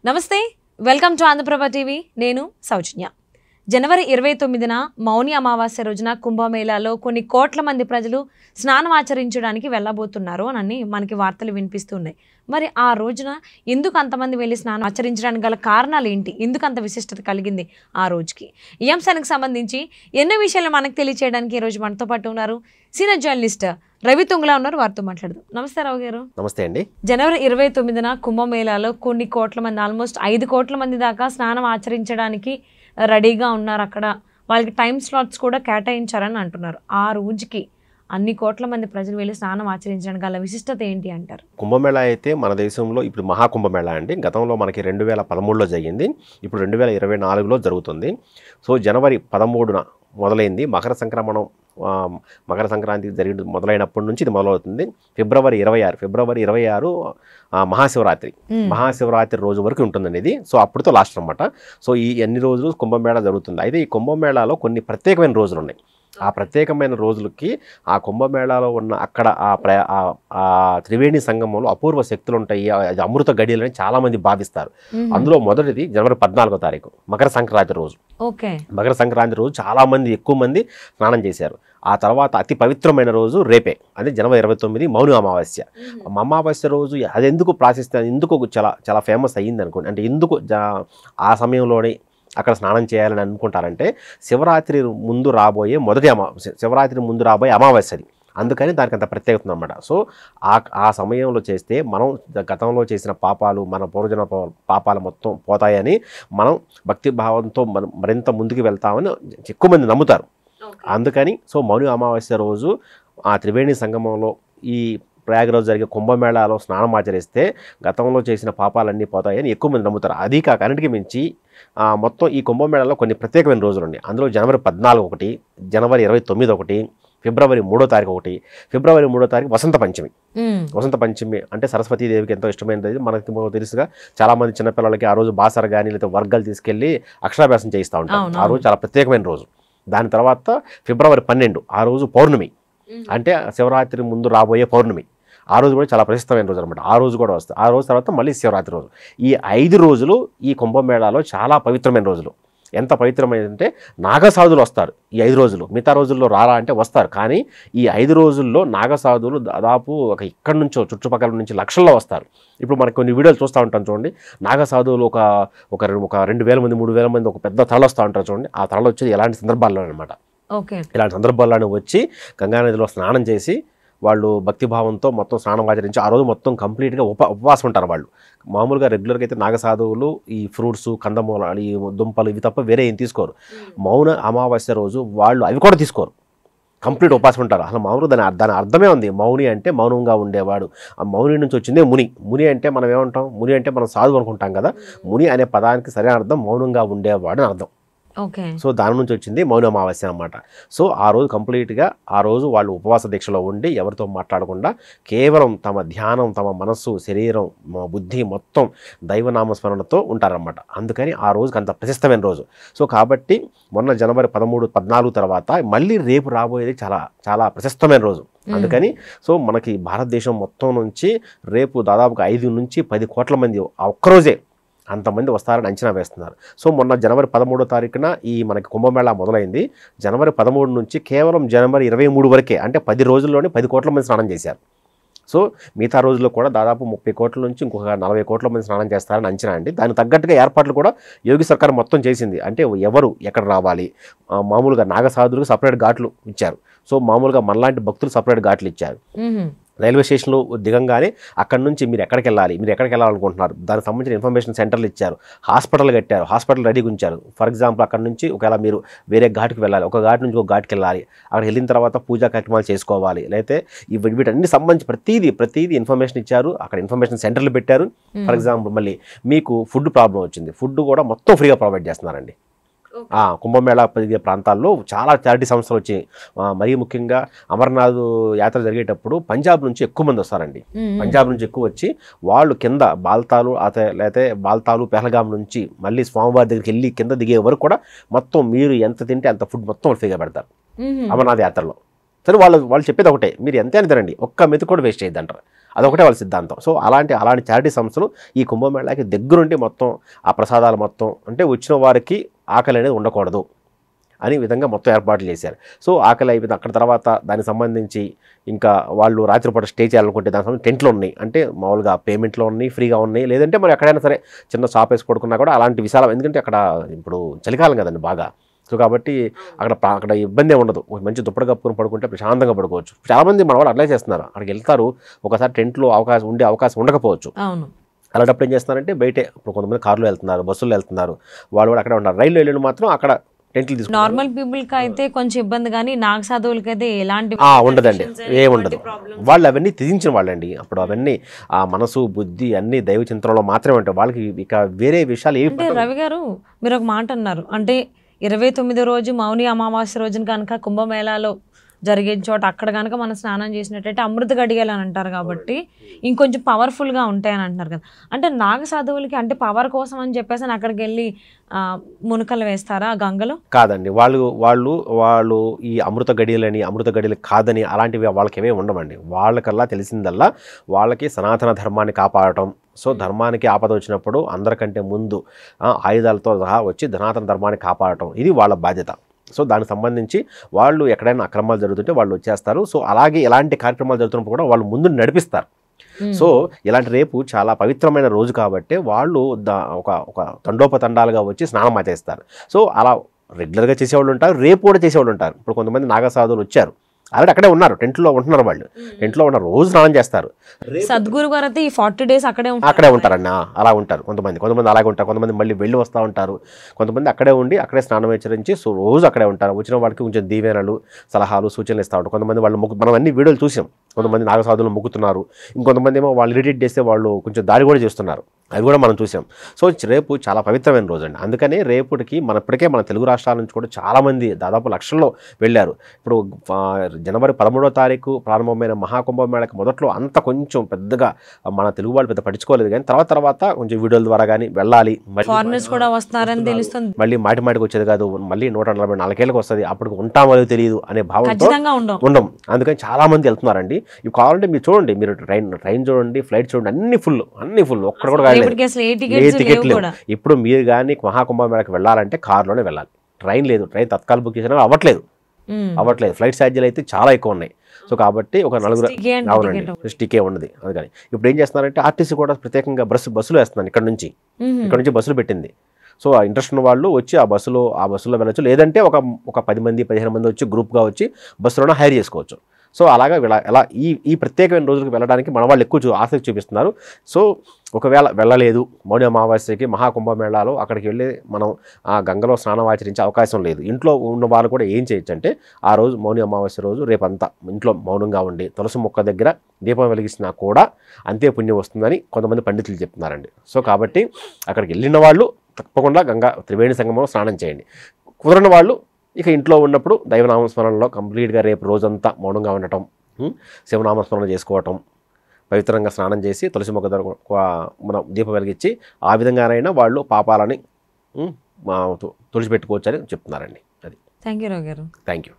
నమస్తే, welcome to Andhraprabha TV. నేను సౌజన్య. జనవరి 29న మౌని అమావాస్య రోజున కుంభమేళాలో కొన్ని కోట్ల మంది ప్రజలు స్నానం ఆచరించడానికి వెళ్ళబోతున్నారు అని మనకి వార్తలు వినిపిస్తున్నాయి. మరి ఆ రోజున ఎందుకు అంతమంది వెళ్ళి స్నానం ఆచరించడానికి గల కారణాలు ఏంటి, ఎందుకు అంత విశిష్టత కలిగింది ఆ రోజుకి, ఈ అంశానికి సంబంధించి ఎన్నో విషయాలు మనకు తెలియచేయడానికి ఈ రోజు మనతో పాటు ఉన్నారు సీనియర్ జర్నలిస్ట్ రవి తుంగలా ఉన్నారు. వారితో మాట్లాడదాం. నమస్తే రావు గారు. నమస్తే అండి. జనవరి 29న కుంభమేళాలో కొన్ని కోట్ల మంది, ఆల్మోస్ట్ 5 కోట్ల మంది దాకా స్నానం ఆచరించడానికి రెడీగా ఉన్నారు. అక్కడ వాళ్ళకి టైం స్లాట్స్ కూడా కేటాయించారని అంటున్నారు. ఆ రోజుకి అన్ని కోట్ల మంది ప్రజలు వెళ్ళి స్నానం ఆచరించడానికి గల విశిష్టత ఏంటి అంటారు? కుంభమేళా అయితే మన దేశంలో ఇప్పుడు మహాకుంభమేళా అండి. గతంలో మనకి 2013లో జరిగింది, ఇప్పుడు 2024లో జరుగుతుంది. సో జనవరి 13న మొదలైంది. మకర సంక్రాంతి జరిగి మొదలైనప్పటి నుంచి ఇది మొదలవుతుంది. ఫిబ్రవరి 26 మహాశివరాత్రి రోజు వరకు ఉంటుందండి ఇది. సో అప్పుడుతో లాస్ట్ అనమాట. సో ఈ అన్ని రోజులు కుంభమేళా జరుగుతుంది. అయితే ఈ కుంభమేళాలో కొన్ని ప్రత్యేకమైన రోజులు ఉన్నాయి. ఆ ప్రత్యేకమైన రోజులకి ఆ కుంభమేళాలో ఉన్న అక్కడ ఆ త్రివేణి సంగమంలో అపూర్వ శక్తులు ఉంటాయి, అది అమృత గడియలని చాలా మంది భావిస్తారు. అందులో మొదటిది జనవరి 14వ తారీఖు మకర సంక్రాంతి రోజు. మకర సంక్రాంతి రోజు చాలా మంది, ఎక్కువ మంది స్నానం చేశారు. ఆ తర్వాత అతి పవిత్రమైన రోజు రేపే, అదే జనవరి 29 మౌని అమావాస్య. అమావాస్య రోజు అది ఎందుకు ఎందుకు చాలా ఫేమస్ అయ్యింది అనుకోండి, అంటే ఎందుకు ఆ సమయంలోనే అక్కడ స్నానం చేయాలని అనుకుంటారంటే శివరాత్రి ముందు రాబోయే అమావాస్య అది. అందుకని దానికి అంత ప్రత్యేకత అన్నమాట. సో ఆ సమయంలో చేస్తే మనం గతంలో చేసిన పాపాలు, మన పూర్వజన పాపాలు మొత్తం పోతాయని, మనం భక్తి భావంతో మనం మరింత ముందుకు వెళ్తామని ఎక్కువ మంది నమ్ముతారు. అందుకని సో మౌని అమావాస్య రోజు ఆ త్రివేణి సంగమంలో ఈ ప్రయాగరాజ్ జరిగే కుంభమేళాలో స్నానం ఆచరిస్తే గతంలో చేసిన పాపాలన్నీ పోతాయని ఎక్కువ మంది నమ్ముతారు. అది కాక అన్నిటికీ మించి మొత్తం ఈ కుంభమేళాలో కొన్ని ప్రత్యేకమైన రోజులు ఉన్నాయి. అందులో జనవరి 14 ఒకటి, జనవరి 29 ఒకటి, ఫిబ్రవరి 3వ తారీఖు ఒకటి. ఫిబ్రవరి 3వ తారీఖు వసంత పంచమి అంటే సరస్వతీదేవికి ఎంతో ఇష్టమైనది. మనకి తెలుసుగా చాలా మంది చిన్నపిల్లలకి ఆ రోజు బాసర కానీ లేదా వర్గాలు తీసుకెళ్లి అక్షరాభ్యాసం చేయిస్తూ ఉంటారు. ఆ రోజు చాలా ప్రత్యేకమైన రోజు. దాని తర్వాత ఫిబ్రవరి 12 ఆ రోజు పౌర్ణమి, అంటే శివరాత్రి ముందు రాబోయే పౌర్ణమి. ఆ రోజు కూడా చాలా ప్రసిద్ధమైన రోజు అనమాట. ఆ రోజు కూడా వస్తుంది. ఆ రోజు తర్వాత మళ్ళీ శివరాత్రి రోజు. ఈ 5 రోజులు ఈ కుంభమేళాలో చాలా పవిత్రమైన రోజులు. ఎంత పవిత్రమైనంటే నాగసాధులు వస్తారు ఈ 5 రోజులు. మిగతా రోజుల్లో రారా అంటే వస్తారు, కానీ ఈ 5 రోజుల్లో నాగసాధులు దాదాపు ఇక్కడి నుంచో చుట్టుపక్కల నుంచి లక్షల్లో వస్తారు. ఇప్పుడు మనకు కొన్ని వీడియోలు చూస్తూ ఉంటాం చూడండి. నాగసాధువులు ఒక 2000 మంది 3000 మంది ఒక పెద్ద తరలు వస్తూ ఉంటారు చూడండి. ఆ తరలు వచ్చేది ఇలాంటి సందర్భాల్లో అనమాట. ఇలాంటి సందర్భాల్లోనే వచ్చి గంగానదిలో స్నానం చేసి వాళ్ళు భక్తిభావంతో మొత్తం స్నానం ఆచరించి ఆ రోజు మొత్తం కంప్లీట్గా ఉపవాసం ఉంటారు వాళ్ళు. మామూలుగా రెగ్యులర్గా అయితే నాగసాధువులు ఈ ఫ్రూట్స్, కందమూలాలు, ఈ దుంపలు ఇవి తప్ప వేరే ఏం తీసుకోరు. మౌన అమావాస్య రోజు వాళ్ళు అవి కూడా తీసుకోరు, కంప్లీట్ ఉపవాసం ఉంటారు. అసలు మామూలుగా దాని అర్థమే ఉంది. మౌని అంటే మౌనంగా ఉండేవాడు. ఆ మౌని నుంచి వచ్చిందే ముని అంటే మనం ఏమంటాం, ముని అంటే మనం సాధువు అనుకుంటాం కదా. ముని అనే పదానికి సరైన అర్థం మౌనంగా ఉండేవాడు అని అర్థం. సో దాని నుంచి వచ్చింది మౌన అమావాస్య అన్నమాట. సో ఆ రోజు కంప్లీట్గా ఆ రోజు వాళ్ళు ఉపవాస దీక్షలో ఉండి ఎవరితో మాట్లాడకుండా కేవలం తమ ధ్యానం, తమ మనస్సు, శరీరం, బుద్ధి మొత్తం దైవనామస్మరణతో ఉంటారన్నమాట. అందుకని ఆ రోజుకి అంత ప్రశస్తమైన రోజు. సో కాబట్టి మొన్న జనవరి 13, 14 తర్వాత మళ్ళీ రేపు రాబోయేది చాలా చాలా ప్రశస్తమైన రోజు. అందుకని సో మనకి భారతదేశం మొత్తం నుంచి రేపు దాదాపుగా 5 నుంచి 10 కోట్ల మంది ఒక్కరోజే అంతమంది వస్తారని అంచనా వేస్తున్నారు. సో మొన్న జనవరి 13వ తారీఖున ఈ మనకి కుంభమేళా మొదలైంది. జనవరి 13 నుంచి కేవలం జనవరి 23 వరకే, అంటే 10 రోజుల్లోనే 10 కోట్ల మంది స్నానం చేశారు. సో మిగతా రోజుల్లో కూడా దాదాపు 30 కోట్ల నుంచి ఇంకొక 40 కోట్ల మంది స్నానం చేస్తారని అంచనా అండి. దానికి తగ్గట్టుగా ఏర్పాట్లు కూడా యోగి సర్కార్ మొత్తం చేసింది. అంటే ఎవరు ఎక్కడ రావాలి, మామూలుగా నాగసాధులకు సపరేట్ ఘాట్లు ఇచ్చారు. సో మామూలుగా మనలాంటి భక్తులు సపరేట్ ఘాట్లు ఇచ్చారు. రైల్వే స్టేషన్లో దిగంగానే అక్కడ నుంచి మీరు ఎక్కడికి వెళ్ళాలనుకుంటున్నారు దానికి సంబంధించిన ఇన్ఫర్మేషన్ సెంటర్లు ఇచ్చారు. హాస్పిటల్ కట్టారు, హాస్పిటల్ రెడీగా ఉంచారు. ఫర్ ఎగ్జాంపుల్ అక్కడ నుంచి ఒకవేళ మీరు వేరే ఘాటుకి వెళ్ళాలి, ఒక ఘాటు నుంచి ఒక ఘాటుకి వెళ్ళాలి, అక్కడ వెళ్ళిన తర్వాత పూజా కార్యక్రమాలు చేసుకోవాలి, లేకపోతే వీటన్ని సంబంధించి ప్రతిదీ ఇన్ఫర్మేషన్ ఇచ్చారు. అక్కడ ఇన్ఫర్మేషన్ సెంటర్లు పెట్టారు. ఫర్ ఎగ్జాంపుల్ మళ్ళీ మీకు ఫుడ్ ప్రాబ్లం వచ్చింది, ఫుడ్ కూడా మొత్తం ఫ్రీగా ప్రొవైడ్ చేస్తున్నారండి. కుంభమేళా జరిగే ప్రాంతాల్లో చాలా చారిటీ సంస్థలు వచ్చి, మరీ ముఖ్యంగా అమర్నాథ్ యాత్ర జరిగేటప్పుడు పంజాబ్ నుంచి ఎక్కువ మంది వస్తారండి. పంజాబ్ నుంచి ఎక్కువ వచ్చి వాళ్ళు కింద బాల్తాలు పెహల్గాం నుంచి మళ్ళీ స్వామివారి దగ్గరికి వెళ్ళి కింద దిగే వరకు కూడా మొత్తం మీరు ఎంత తింటే అంత ఫుడ్ మొత్తం ఫ్రీగా పెడతారు అమర్నాథ్ యాత్రలో. సరే వాళ్ళు చెప్పేది ఒకటే, మీరు ఎంత అని తినండి, ఒక్క మెతుకు కూడా వేస్ట్ చేయొద్దంటారు. అదొకటే వాళ్ళ సిద్ధాంతం. సో అలాంటి చారిటీ సంస్థలు ఈ కుంభమేళాకి దగ్గరుండి మొత్తం ఆ ప్రసాదాలు మొత్తం అంటే వచ్చిన వారికి ఆకలి అనేది ఉండకూడదు అనే విధంగా మొత్తం ఏర్పాట్లు చేశారు. సో ఆకలి అయిపోయింది. అక్కడ తర్వాత దానికి సంబంధించి ఇంకా వాళ్ళు రాత్రిపూట స్టే చేయాలనుకుంటే దానికి సంబంధించి టెంట్లు ఉన్నాయి, అంటే మామూలుగా పేమెంట్లో ఉన్నాయి, ఫ్రీగా ఉన్నాయి, లేదంటే మరి ఎక్కడైనా సరే చిన్న షాప్ వేసి పడుకున్నా కూడా అలాంటి విశాలం, ఎందుకంటే అక్కడ ఇప్పుడు చలికాలం కదండి బాగా. సో కాబట్టి అక్కడ ఇబ్బంది ఉండదు. ఒక మంచి దుప్పటి కప్పుకొని పడుకుంటే ప్రశాంతంగా పడుకోవచ్చు. చాలామంది మన వాళ్ళు అట్లే చేస్తున్నారు, అక్కడికి వెళ్తారు, ఒకసారి టెంట్లో ఉండే అవకాశం ఉండకపోవచ్చు. అలాంటప్పుడు ఏం చేస్తున్నారంటే బయటే, ఇప్పుడు కొంతమంది కార్లో వెళ్తున్నారు, బస్సుల్లో వెళ్తున్నారు, వాళ్ళు కూడా అక్కడే ఉన్నారు. రైల్లో వెళ్ళిన మాత్రం అక్కడ టెంట్లు తీసుకుంటారు. నార్మల్ పీపుల్ కి అయితే కొంచెం ఇబ్బంది, కానీ నాగ సాధువులకి అయితే ఎలాంటి ఉండదండి, ఏముండదు. వాళ్ళు అవన్నీ త్యజించిన వాళ్ళండి. అప్పుడు అవన్నీ ఆ మనసు బుద్ధి అన్ని దైవ చింతనలో మాత్రమే ఉంటాయి. వాళ్ళకి ఇక వేరే విషయాలు ఏమి. అంటే రవి గారు మీరు ఒక మాట అన్నారు, అంటే 29వ రోజు మౌని అమావాస్య రోజున కనుక కుంభమేళాలో జరిగే చోట అక్కడ కనుక మనం స్నానం చేసినట్టయితే అమృత గడియలు అని అంటారు, కాబట్టి ఇంకొంచెం పవర్ఫుల్గా ఉంటాయని అంటున్నారు కదా. అంటే నాగ సాధువులకి అంటే పవర్ కోసం అని చెప్పేసి అక్కడికి వెళ్ళి మునకలు వేస్తారా గంగలో? కాదండి, వాళ్ళు ఈ అమృత గడియలు కాదని అలాంటివి వాళ్ళకి ఏమీ ఉండవండి. వాళ్ళకల్లా తెలిసిందల్లా వాళ్ళకి సనాతన ధర్మాన్ని కాపాడటం. సో ధర్మానికి ఆపద వచ్చినప్పుడు అందరికంటే ముందు ఆయుధాలతో సహా వచ్చి సనాతన ధర్మాన్ని కాపాడటం, ఇది వాళ్ళ బాధ్యత. సో దానికి సంబంధించి వాళ్ళు ఎక్కడైనా అక్రమాలు జరుగుతుంటే వాళ్ళు వచ్చేస్తారు. సో అలాగే ఎలాంటి కార్యక్రమాలు జరుగుతున్నప్పుడు కూడా వాళ్ళు ముందు నడిపిస్తారు. సో ఇలాంటి రేపు చాలా పవిత్రమైన రోజు కాబట్టి వాళ్ళు ఒక తండోపతండాలుగా వచ్చి స్నానం ఆచరిస్తారు. సో అలా రెగ్యులర్గా చేసేవాళ్ళు ఉంటారు, రేపు కూడా చేసేవాళ్ళు ఉంటారు. ఇప్పుడు కొంతమంది నాగసాధువులు వచ్చారు, ఆల్రెడీ అక్కడే ఉన్నారు, టెంట్లో ఉంటున్నారు, వాళ్ళు టెంట్లో ఉన్న రోజు స్నానం చేస్తారు. సద్గురు గారు అయితే ఈ 40 days అక్కడే ఉంటారన్న, అలా ఉంటారు. కొంతమంది అలాగే ఉంటారు, కొంతమంది మళ్ళీ వెళ్ళి వస్తూ ఉంటారు, కొంతమంది అక్కడే ఉండి అక్కడే స్నానం ఆచరించి సో రోజు అక్కడే ఉంటారు. వచ్చిన వాళ్ళకి కొంచెం దీవెనలు సలహాలు సూచనలు ఇస్తూ ఉంటారు. కొంతమంది వాళ్ళు మనం అన్ని వీడియోలు చూసాం, కొంతమంది నాగసాధువులు మొక్కుతున్నారు, ఇంకొంతమంది ఏమో వాళ్ళు ఇరిటేట్ చేస్తే వాళ్ళు కొంచెం దాడి కూడా చేస్తున్నారు, అవి కూడా మనం చూసాం. సో రేపు చాలా పవిత్రమైన రోజు అండి. అందుకనే రేపుటికి ఇప్పటికే మన తెలుగు రాష్ట్రాల నుంచి కూడా చాలామంది దాదాపు లక్షల్లో వెళ్ళారు. ఇప్పుడు జనవరి 13వ తారీఖు ప్రారంభమైన మహాకుంభమేళకి మొదట్లో అంత కొంచెం పెద్దగా మన తెలుగు వాళ్ళు పెద్ద పట్టించుకోలేదు, కానీ తర్వాత కొంచెం వీడియోల ద్వారా కానీ వెళ్ళాలి, మళ్ళీ మాటికి వచ్చేది కాదు, మళ్ళీ 144 ఏళ్ళకి వస్తుంది, అప్పుడు ఉంటామో తెలియదు అనే భావంతో ఉండం. అందుకని చాలా మంది వెళ్తున్నారండి. ఇవి కావాలంటే మీరు చూడండి, మీరు ట్రైన్ చూడండి, ఫ్లైట్ చూడండి, అన్ని ఫుల్ ఒక్కడ కూడా టికెట్ లేవు. ఇప్పుడు మీరు కానీ మహాకుంభమేళకి వెళ్ళాలంటే కారులోనే వెళ్ళాలి, ట్రైన్ లేదు. ట్రైన్ తత్కాల బుక్ చేసినా అవ్వట్లేదు. ఫ్లైట్ ఛార్జీలు అయితే చాలా ఎక్కువ ఉన్నాయి. సో కాబట్టి ఒక 4 అవునండి 60K ఉన్నది. అందుకని ఇప్పుడు ఏం చేస్తున్నారంటే ఆర్టీసీ కూడా ప్రత్యేకంగా బస్సులు వేస్తున్నాను, ఇక్కడ నుంచి బస్సులు పెట్టింది. సో ఆ ఇంట్రెస్ట్ ఉన్న వాళ్ళు వచ్చి ఆ బస్సులో వెళ్ళొచ్చు, లేదంటే ఒక 10 మంది 15 మంది వచ్చి గ్రూప్గా వచ్చి బస్సులోనే హైర్ చేసుకోవచ్చు. సో అలాగా ఎలా ఈ ప్రత్యేకమైన రోజులకు వెళ్ళడానికి మన వాళ్ళు ఎక్కువ ఆసక్తి చూపిస్తున్నారు. సో ఒకవేళ వెళ్ళలేదు, మౌని అమావాస్యకి మహాకుంభమేళాలో అక్కడికి వెళ్ళి మనం ఆ గంగలో స్నానం ఆచరించే అవకాశం లేదు, ఇంట్లో ఉన్న వాళ్ళు కూడా ఏం చేయొచ్చు అంటే ఆ రోజు మౌని అమావాస్య రోజు రేపంతా ఇంట్లో మౌనంగా ఉండి తులసి మొక్క దగ్గర దీపం వెలిగించినా కూడా అంతే పుణ్యం వస్తుందని కొంతమంది పండితులు చెప్తున్నారండి. సో కాబట్టి అక్కడికి వెళ్ళిన వాళ్ళు తప్పకుండా గంగా త్రివేణి సంగమంలో స్నానం చేయండి. కుదరని వాళ్ళు ఇక ఇంట్లో ఉన్నప్పుడు దైవనామస్మరణలో కంప్లీట్గా రేపు రోజంతా మౌనంగా ఉండటం, శివనామస్మరణ చేసుకోవటం, పవిత్రంగా స్నానం చేసి తులసి మొక్క దగ్గర మనం దీపం వెలిగించి ఆ విధంగానైనా వాళ్ళు పాపాలని తుడిచిపెట్టుకోవచ్చు అని చెప్తున్నారండి. అది. థ్యాంక్ యూ రావు గారు. Thank you.